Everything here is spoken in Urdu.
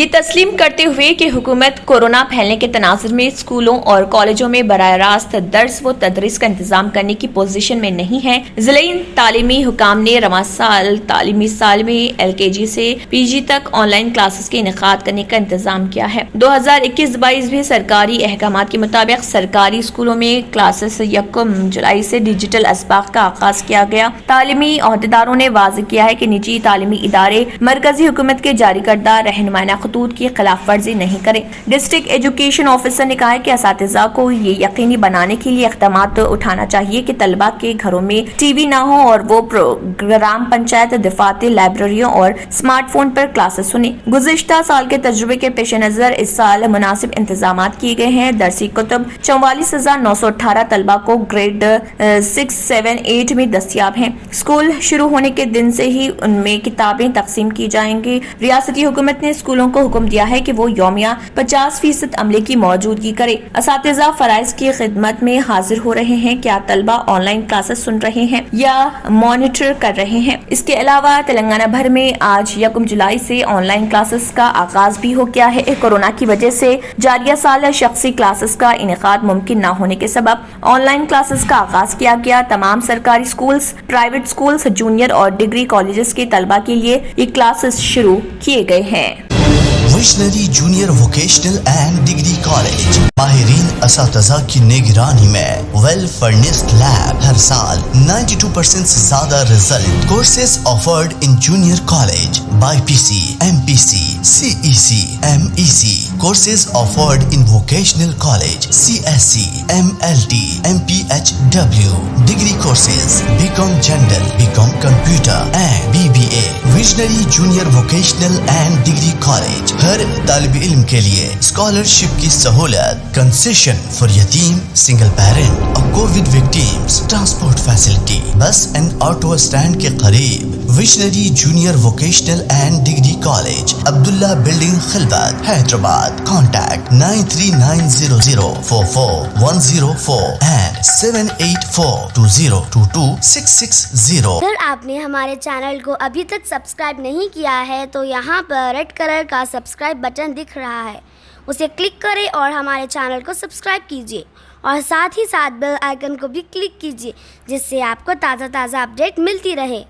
یہ تسلیم کرتے ہوئے کہ حکومت کورونا پھیلنے کے تناظر میں اسکولوں اور کالجوں میں براہ راست درس و تدریس کا انتظام کرنے کی پوزیشن میں نہیں ہے، ضلعی تعلیمی حکام نے رواں تعلیمی سال میں LKG سے PG تک آن لائن کلاسز کے انعقاد کرنے کا انتظام کیا ہے۔ 2021-22 میں سرکاری احکامات کے مطابق سرکاری اسکولوں میں کلاسز 1 جولائی سے ڈیجیٹل اسباق کا آغاز کیا گیا۔ تعلیمی عہدیداروں نے واضح کیا ہے کہ نجی تعلیمی ادارے مرکزی حکومت کے جاری کردہ رہنمائانہ خطوط کی خلاف ورزی نہیں کریں۔ ڈسٹرکٹ ایجوکیشن آفیسر نے کہا ہے کہ اساتذہ کو یہ یقینی بنانے کے لیے اقدامات اٹھانا چاہیے کہ طلبہ کے گھروں میں ٹی وی نہ ہو اور وہ پروگرام پنچایت دفاتر، لائبریریوں اور اسمارٹ فون پر کلاسز سنیں۔ گزشتہ سال کے تجربے کے پیش نظر اس سال مناسب انتظامات کیے گئے ہیں۔ درسی کتب 44,918 طلبہ کو گریڈ 6، 7، 8 میں دستیاب ہیں۔ اسکول شروع ہونے کے دن سے ہی ان میں کتابیں تقسیم کی جائیں گی۔ ریاستی حکومت نے اسکولوں کو حکم دیا ہے کہ وہ یومیہ 50% عملے کی موجودگی کرے۔ اساتذہ فرائض کی خدمت میں حاضر ہو رہے ہیں۔ کیا طلبہ آن لائن کلاسز سن رہے ہیں یا مانیٹر کر رہے ہیں؟ اس کے علاوہ تلنگانہ بھر میں آج 1 جولائی سے آن لائن کلاسز کا آغاز بھی ہو گیا ہے۔ کورونا کی وجہ سے جاریہ سال شخصی کلاسز کا انعقاد ممکن نہ ہونے کے سبب آن لائن کلاسز کا آغاز کیا گیا۔ تمام سرکاری اسکولز، پرائیویٹ اسکولز، جونیئر اور ڈگری کالجز کے طلبہ کے لیے یہ کلاسز شروع کیے گئے ہیں۔ Visionary junior vocational and degree college ماہرین اساتذہ کی نگرانی میں ویل فرنسڈ لیب، ہر سال 92% سے زیادہ result. Courses offered in junior college by PC، MPC، CEC، MEC۔ Courses offered in vocational college CSC, MLT, MPHW. Degree courses BCom General, BCom Computer and BBA. Visionary Junior Vocational and Degree College. ہر طالب علم کے لیے اسکالرشپ کی سہولت، کنسیشن فار یتیم، سنگل پیرنٹ اور Covid victims, transport facility, bus and auto stand کے قریب۔ Visionary junior vocational and degree college, Abdullah building, Khilwat, Hyderabad. Contact 9390044104 and 7842022660۔ اگر آپ نے ہمارے چینل کو ابھی تک سبسکرائب نہیں کیا ہے تو یہاں پر ریڈ کلر کا سبسکرائب بٹن دکھ رہا ہے، اسے کلک کریں اور ہمارے چینل کو سبسکرائب کیجیے اور ساتھ ہی ساتھ بیل آئیکن کو بھی کلک کیجیے، جس سے آپ کو تازہ اپڈیٹ ملتی رہے۔